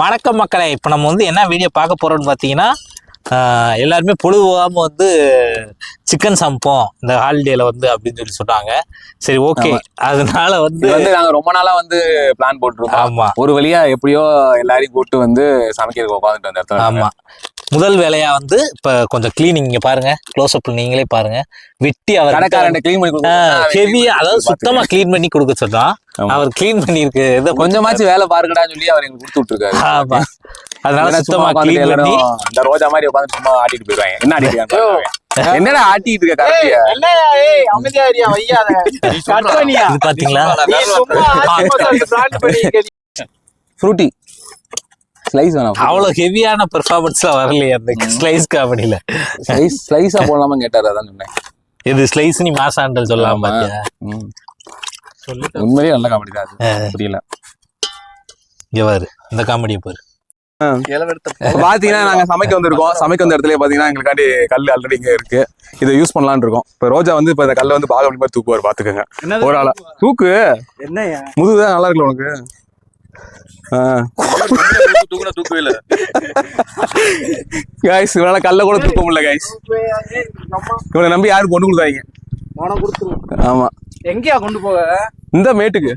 வணக்கம் மக்களே. இப்போ நம்ம வந்து என்ன வீடியோ பார்க்க போறோம்னு பார்த்தீங்கன்னா, எல்லாருமே பொழுதுபோகாம வந்து சிக்கன் சமைப்போம் இந்த ஹாலிடேல வந்து அப்படின்னு சொல்லி சொன்னாங்க. சரி, ஓகே. அதனால வந்து நாங்க ரொம்ப நாளா வந்து பிளான் போட்டுருக்கோம். ஆமா, ஒரு வழியா எப்படியோ எல்லாரையும் கூப்பிட்டு வந்து சமைக்கிறதுக்கு உட்காந்துட்டு அந்த இடத்துல. ஆமா. முதல் வேலையா வந்து இப்ப கொஞ்சம் கிளீனிங் இங்க பாருங்க, க்ளோஸ் அப்ல நீங்களே பாருங்க. வெட்டி அவர் கடைக்காரன் கிளீன் பண்ணி ஹெவியா, அதாவது சுத்தமா கிளீன் பண்ணி கொடுக்க சொன்னோம். அவர் கிளீன் பண்ணிருக்கு, கொஞ்சமாச்சும் வேலை பாருங்கடான்னு சொல்லி அவர் எங்களுக்கு கொடுத்து விட்டுருக்காரு. ஆமா, அதனால சுத்தமா கிளீன் பண்ணி இந்த ரோஜா மாதிரி உட்காந்து சும்மா ஆட்டிட்டு போயிருவாங்க. என்ன ஆட்டிட்டு என்னடா ஆட்டிட்டு இருக்க கரெக்டியா? பாத்தீங்களா ஃப்ரூட்டி ஸ்லைஸ் வேணாம். அவ்வளவு ஹெவியான பெர்ஃபார்மன்ஸ்லாம் வரலையே அந்த ஸ்லைஸ் காமெடியில. ஸ்லைஸா போடலாமா கேட்டாரு, அதான் சொன்னேன். இது ஸ்லைஸ் நீ மாசாண்டல் சொல்லலாம் பாத்தியா? உண்மையிலேயே நல்ல காமெடி தான் அது. புரியல. இங்க பாரு இந்த காமெடியை பாரு. பாத்தீங்கன்னா நாங்க சமைக்க வந்திருக்கோம். சமைக்க வந்த இடத்துல பாத்தீங்கன்னா எங்களுக்காண்டி கல் ஆல்ரெடி இங்க இருக்கு. இதை யூஸ் பண்ணலாம்னு இருக்கோம். இப்ப ரோஜா வந்து இப்ப இந்த கல்ல வந்து பாகம் மாதிரி தூக்குவார். பாத்துக்கோங்க, ஒரு ஆளா தூக்கு. என்ன முதுகுதான் நல்லா இருக்குல்ல உனக்கு? கைஸ், இவனால கல்ல கூட தூக்க முடியல கைஸ். இவனை நம்பி யாரும் கொண்டு கொடுத்தாங்க. ஆமா, எங்கயா கொண்டு போக? இந்த மேட்டுக்கு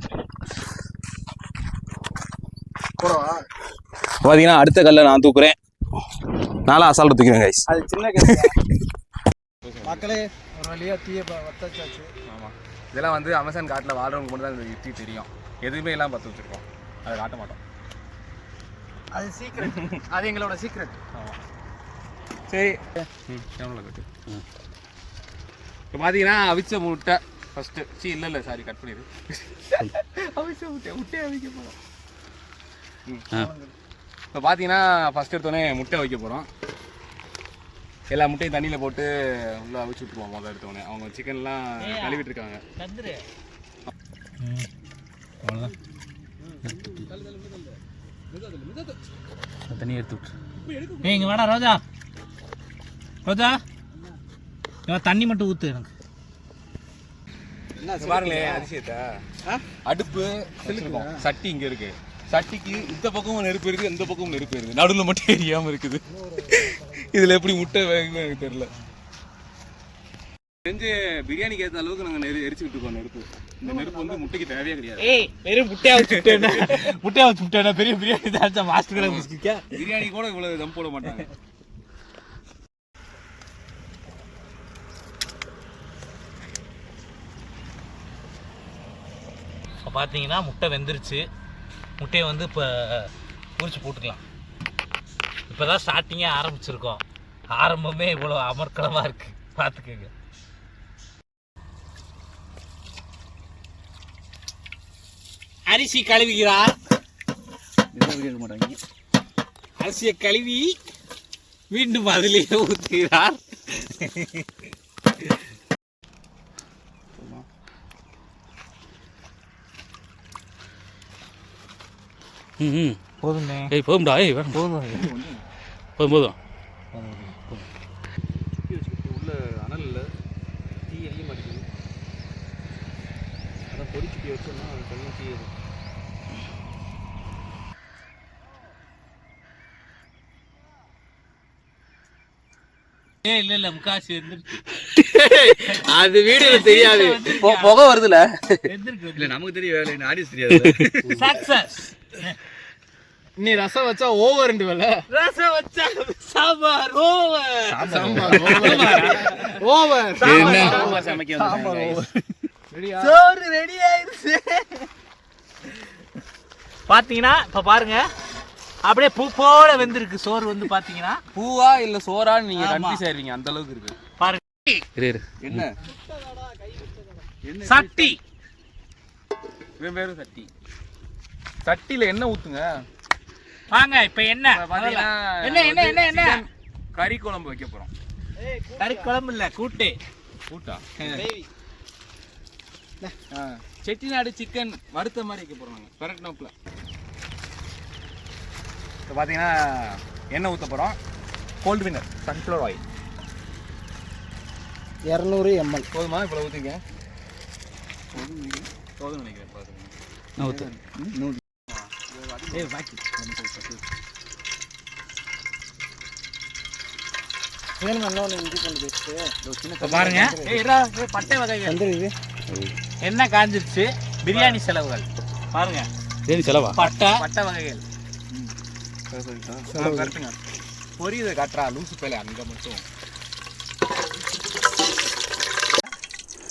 பாத்தீங்கன்னா அடுத்த கல்ல நான் தூக்குறேன். நானும் அசால்ட்டு தூக்கிறேன் கைஸ். அது சின்ன மக்களே, ஒரு வழியா தீய வத்தாச்சு. ஆமா, இதெல்லாம் வந்து அமேசான் காட்டில் வாழ்றவங்க மட்டும் தான் இந்த யுக்தி தெரியும். எதுவுமே எல்லாம் பத்து வச்சிருக்கோம், அதை காட்ட மாட்டோம். அது சீக்ரெட், அது எங்களோட சீக்ரெட். ஆமா, சரி. இப்போ பார்த்தீங்கன்னா அவிச்ச முட்டை ஃபஸ்ட்டு இல்லை சாரி, கட் பண்ணிடு. அவிச்ச முட்டையை அவிக்க போகிறோம். இப்போ பார்த்தீங்கன்னா ஃபஸ்ட் எடுத்தோடனே முட்டை வைக்க போகிறோம். எல்லா முட்டையும் தண்ணியில் போட்டு உள்ளே அவிச்சு விட்ருவோம். முதல்ல எடுத்தோடனே அவங்க சிக்கன்லாம் கழுவிட்டு இருக்காங்க. அவ்வளோதான், தண்ணி எடுத்து விட்டு. இங்க வேணா ரோஜா, ரோஜா தண்ணி மட்டும் ஊத்து எனக்கு. பாருங்களேன் அதிசயத்தை. அடுப்பு சட்டி இங்கே இருக்கு. சட்டிக்கு இந்த பக்கமும் நெருப்பு இருக்குது, இந்த பக்கமும் நெருப்பு இருக்குது. நடுவில் மட்டும் எரியாமல் இருக்குது. இதில் எப்படி முட்டை வேகுன்னு எனக்கு தெரியல. செஞ்சு பிரியாணிக்கு ஏற்ற அளவுக்கு நாங்கள் எரிச்சுக்கிட்டு இருக்கோம் நெருப்பு. இந்த நெருப்பு வந்து முட்டைக்கு தேவையே கிடையாது. வெறும் முட்டையா வச்சு விட்டேன். பெரிய பிரியாணி தான் மாஸ்டர். பிரியாணி கூட இவ்வளவு தம் போட மாட்டாங்க. இப்போ பார்த்தீங்கன்னா முட்டை வெந்துருச்சு. முட்டையை வந்து இப்போ உரிச்சு போட்டுக்கலாம். இப்போ தான் ஸ்டார்டிங்கே ஆரம்பிச்சிருக்கோம். ஆரம்பமே இவ்வளோ அமர்க்கலமாக இருக்குது, பார்த்துக்கோங்க. அரிசி கழுவிக்கிறா, அரிசியை கழுவி மீண்டும் அதிலேயே ஊற்றுகிறார். போதும் போதும்டா. போதும் போதும். உள்ள அனல் இல்லை, தீ எரிய மாட்டேங்குது. அதான் பொறிச்சு வச்சோம்னா தண்ணி தீயுது. இல்ல முக்காசி வந்துருச்சு. அது வீடியோல தெரியாது, புகை வருதுல. இல்ல நமக்கு தெரிய வேலை, ஆடியன்ஸ் தெரியாது. சக்சஸ். நீ ரசம் வச்சா ஓவர் வேலை. ரசம் வச்சா சாம்பார் ஓவர். ஓவர் சோறு ரெடி ஆயிடுச்சு. பாத்தீங்கன்னா இப்ப பாருங்க, அப்படியே பூ போல வெந்திருக்கு சோறு. வந்து பாத்தீங்கன்னா பூவா இல்ல சோறான்னு நீங்க கன்ஃபியூஸ் ஆயிருவீங்க, அந்த அளவுக்கு இருக்கு பாருங்க. என்ன சட்டி, வெவ்வேறு சட்டி. சட்டியில என்ன ஊத்துங்க. வாங்க இப்ப என்ன பாத்தீங்கன்னா கறி குழம்பு வைக்க போறோம். கறி குழம்பு இல்ல, கூட்டா செட்டிநாடு சிக்கன் வறுத்த மாதிரி வைக்க போறோம் நாங்க, கரெக்ட் நோக்கில். இப்போ பார்த்தீங்கன்னா எண்ணெய் ஊற்ற போகிறோம். Gold Winner sunflower oil 200 ml போதுமா? இவ்வளோ ஊற்றிங்க. போதும் நினைக்கிறேன். பாருங்க பட்டை வகைகள் என்ன காஞ்சிருச்சு. பிரியாணி செலவுகள் பாருங்க. செலவா? பட்டை வகைகள் பொரியுது காட்டுறா லூசு பேல அங்க மட்டும்.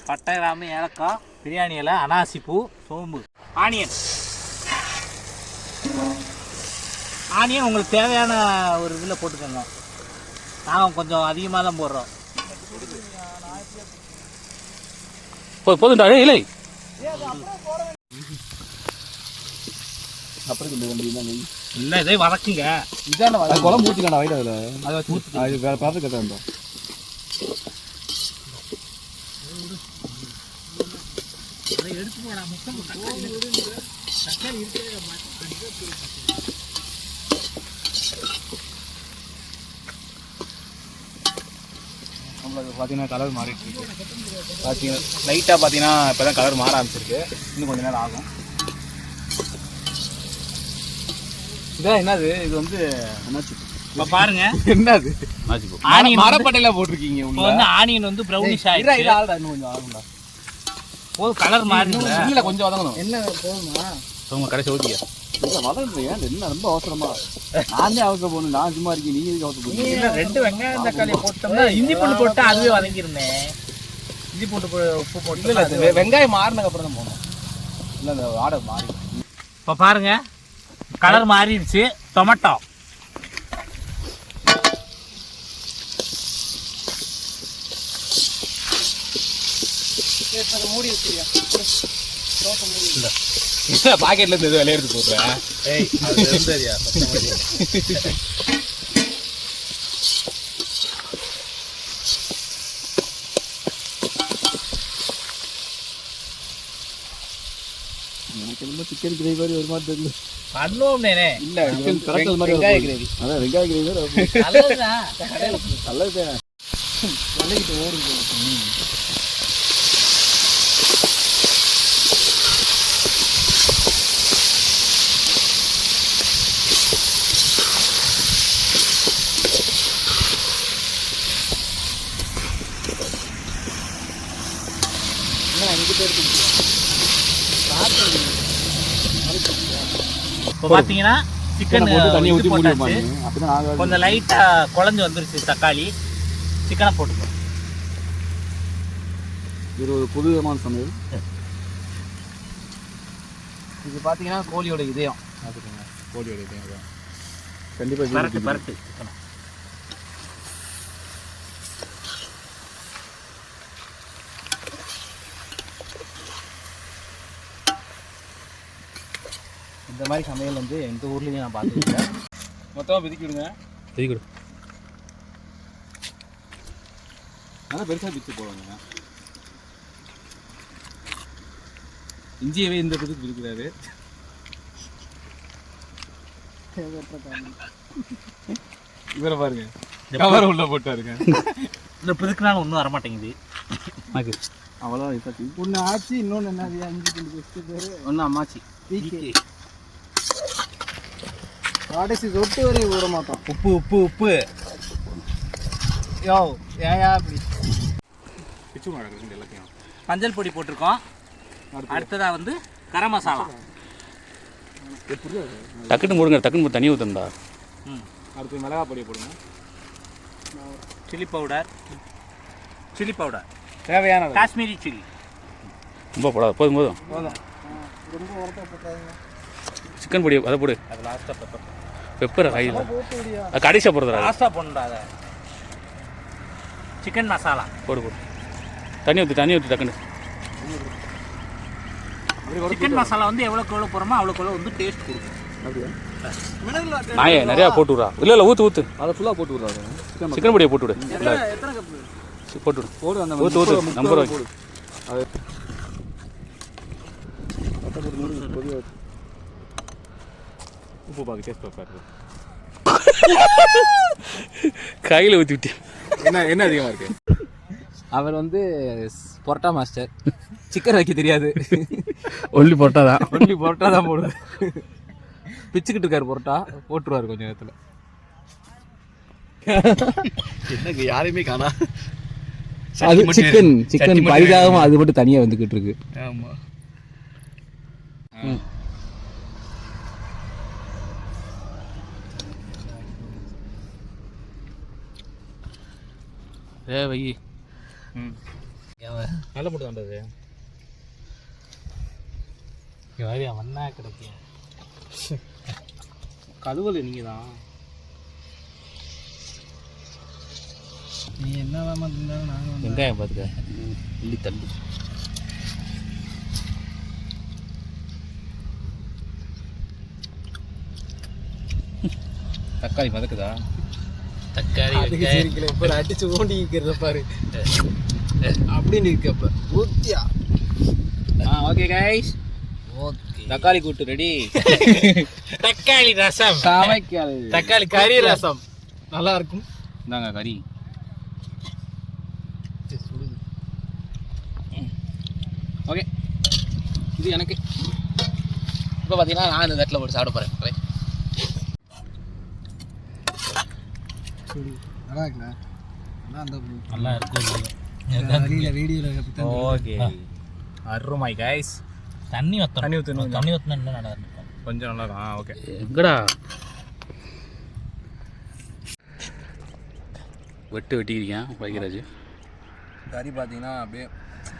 பட்டை, கிராம்பு, ஏலக்காய், பிரியாணி இலை, அனாசி பூ, சோம்பு, ஆனியன் உங்களுக்கு தேவையான ஒரு இதில் போட்டுக்கோங்க. நாங்கள் கொஞ்சம் அதிகமாக தான் போடுறோம். போதும்டா இல்லை இல்லை இதே வதக்குங்க. இதான் குழம்பு ஊற்றிக்கண்டா வயிறு அதில் அதை வச்சு ஊற்றி அது வேறு பார்த்து கட்ட இருந்தோம். எடுத்து போடா முட்டை தக்காளி இருக்கிறத நம்மளுக்கு பார்த்தீங்கன்னா கலர் மாறிட்டு இருக்கு. பார்த்தீங்கன்னா லைட்டாக பார்த்தீங்கன்னா இப்போ தான் கலர் மாற ஆரம்பிச்சிருக்கு. இன்னும் கொஞ்சம் நேரம் ஆகும். இதான் என்னது இது வந்து இப்போ பாருங்க என்னது ஆனியன் மரப்பட்டையில போட்டிருக்கீங்க. இப்போ வந்து ஆனியன் வந்து ப்ரௌனிஷ் ஆயிடுச்சு. இன்னும் கொஞ்சம் ஆகும்டா. போதும் கலர் மாறி இல்லை கொஞ்சம் வதங்கணும். என்ன போதுமா உங்க கடைசி ஊற்றியா இல்லை வதங்குறீங்க என்ன ரொம்ப அவசரமா? நானே அவசர போகணும். நான் சும்மா இருக்கேன். நீங்க எதுக்கு அவசர போகணும்? 2 வெங்காயம் தக்காளி போட்டோம்னா இஞ்சி பூண்டு போட்டு அதுவே வதங்கிருந்தேன். இஞ்சி பூண்டு உப்பு போட்டு இல்லை வெங்காயம் மாறினதுக்கு அப்புறம் தான் போகணும். இல்லை அந்த ஆர்டர் மாறி. இப்போ பாருங்க கலர் மாறிடுச்சு. டொமேட்டோ மூடி வச்சிருக்கேன். பாக்கெட்ல இருந்து எதுவும் விளையாடுறது போடுறேன். எனக்கு ரொம்ப சிக்கன் கிரேவி மாதிரி ஒரு மாதிரி தெரியல. பண்ணுவோம்னே இல்ல வெங்காய கிரேவி. அதான் வெங்காய கிரேவி நல்லதுதான். நல்லதுதான். நல்லகிட்டு ஓடுது. இப்போ பார்த்தீங்கன்னா சிக்கன் தண்ணி ஊற்றி போட்டாச்சு. கொஞ்சம் லைட்டாக குழஞ்சி வந்துருச்சு தக்காளி. சிக்கனை போட்டுக்கோ. இது ஒரு புது விதமான சமையல். இது பார்த்தீங்கன்னா கோழியோட இதயம். பார்த்துக்கோங்க கோழியோட இதயம் கண்டிப்பாக பரட்டு இந்த மாதிரி சமையல் வந்து எந்த ஊர்லேயும் நான் பார்த்துருக்கேன். மொத்தமாக பிதிக்கி விடுங்க. பிதிக்கி விடு. நல்லா பெருசாக பிச்சு போடுவாங்க. இஞ்சியவே இந்த பிதுக்கு பிடிக்கிறாரு. இவரை பாருங்க கவர் உள்ள போட்டாருங்க. இந்த பிதுக்குனாலும் ஒன்றும் வரமாட்டேங்குது. அவ்வளோ ஒன்று ஆச்சு. இன்னொன்று என்ன அஞ்சு ரெண்டு பெஸ்ட்டு பேர் ஒன்று அம்மாச்சி கடைசி தொட்டு வரை விட மாட்டோம். உப்பு உப்பு உப்பு யோ ஏயா அப்படி எல்லாத்தையும் மஞ்சள் பொடி போட்டிருக்கோம். அடுத்ததாக வந்து கரம் மசாலா. டக்குன்னு போடுங்க. டக்குன்னு தண்ணி ஊற்றுண்டா. அடுத்து மிளகா பொடியை போடுங்க. சில்லி பவுடர் தேவையான காஷ்மீரி சில்லி. ரொம்ப போடாது. போதும் போதும். ரொம்ப உரத்தை போட்டாங்க. சிக்கன் பொடி அதை போடு. அது லாஸ்ட்டாக பெப்பர் கையில் கடைசியாக போடுறதா? லாஸ்ட்டாக போடணுண்டா. அதை சிக்கன் மசாலா போடு போடு. தண்ணி ஊற்றி டக்குன்னு. சிக்கன் மசாலா வந்து எவ்வளோக்கு எவ்வளோ போகிறோமோ அவ்வளோக்கு வந்து டேஸ்ட் கொடுக்கும். நாயே நிறையா போட்டு விட்றா. இல்லை ஊற்று. அதை ஃபுல்லாக போட்டு விட்றாரு. சிக்கன் பொடியை போட்டு விடு. எத்தனை கப்பு போட்டு விடு. போடு. அந்த ஊற்று நம்பர் போடு. அது உப்பு பாக்கு டேஸ்ட் பார்ப்பாரு. கையில் ஊற்றி விட்டு. என்ன அதிகமாக இருக்கு? அவர் வந்து பொரோட்டா மாஸ்டர். சிக்கன் வைக்க தெரியாது. ஒன்லி பொரோட்டா தான். ஒன்லி பொரோட்டா தான் போடுவார். பிச்சுக்கிட்டு இருக்காரு பொரோட்டா போட்டுருவாரு கொஞ்சம் நேரத்தில். என்னங்க யாரையுமே காணா. அது சிக்கன் பரிதாபமாக அது மட்டும் தனியாக வந்துக்கிட்டு இருக்கு. ஆமா. வை நல்ல போட்டு தாண்டது மண்ணா கிடைக்கும். கழுவல் நீங்கள் தான். நீ என்ன இருந்தாலும் நாங்கள் வெங்காயம் பார்த்துக்க உள்ளி தள்ளி. தக்காளி மதக்குதா? தக்காளி அடிச்சு ஓண்டி இருக்கிறத பாரு அப்படின்னு இருக்கப்ப ஊத்தியா. ஓகே கைஸ், ஓகே தக்காளி கூட்டு ரெடி. தக்காளி ரசம் சமைக்காது. தக்காளி கறி ரசம் நல்லா இருக்கும். இந்தாங்க கறி. ஓகே, இது எனக்கு. இப்போ பார்த்தீங்கன்னா நான் இந்த தட்டில் போட்டு சாப்பிட போகிறேன். நல்லா இருக்கும். ஓகே, அருமை கைஸ். தண்ணி ஊற்றணும். தண்ணி ஊற்றினா இன்னும் நல்லா இருக்கும். கொஞ்சம் நல்லா இருக்கும். ஓகே, எங்கடா வெட்டிக்கிறீங்க வைக்கிறாஜ். கறி பார்த்தீங்கன்னா அப்படியே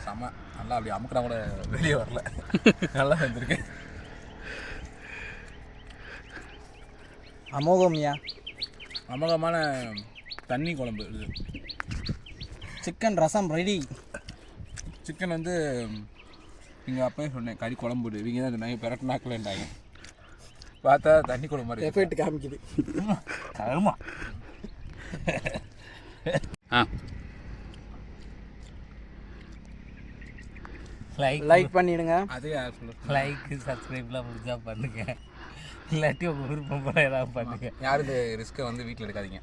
செம்ம நல்லா அப்படியே அமுக்கினா கூட வெளியே வரல. நல்லா வந்துருக்கு. அமோகமான தண்ணி குழம்பு இது. சிக்கன் ரசம் ரெடி. சிக்கன் வந்து நீங்கள் அப்பயே சொன்னேன் கறி குழம்பு. இவங்க தான் சொன்னாங்க பெரட்டு நாக்கலன்ட்டாங்க. பார்த்தா தண்ணி குழம்பு மாதிரி எஃபெக்ட் காமிக்குது. ஆமா. லைக் பண்ணிடுங்க. அதே லைக் சப்ஸ்கிரைப்லாம் முடிஞ்சா பண்ணுங்க. இல்லாட்டி உங்கள் விருப்பம் போல ஏதாவது பண்ணுங்க. யாரும் இந்த ரிஸ்க்கை வந்து வீட்டில் எடுக்காதீங்க.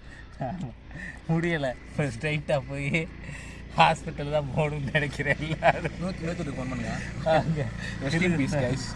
முடியலை இப்போ ஸ்ட்ரைட்டாக போய் ஹாஸ்பிட்டல் தான் போகணும்னு நினைக்கிறேன். எல்லாரும் நோக்கி ஃபோன் பண்ணுங்க. அங்கே பீஸ் கைஸ்.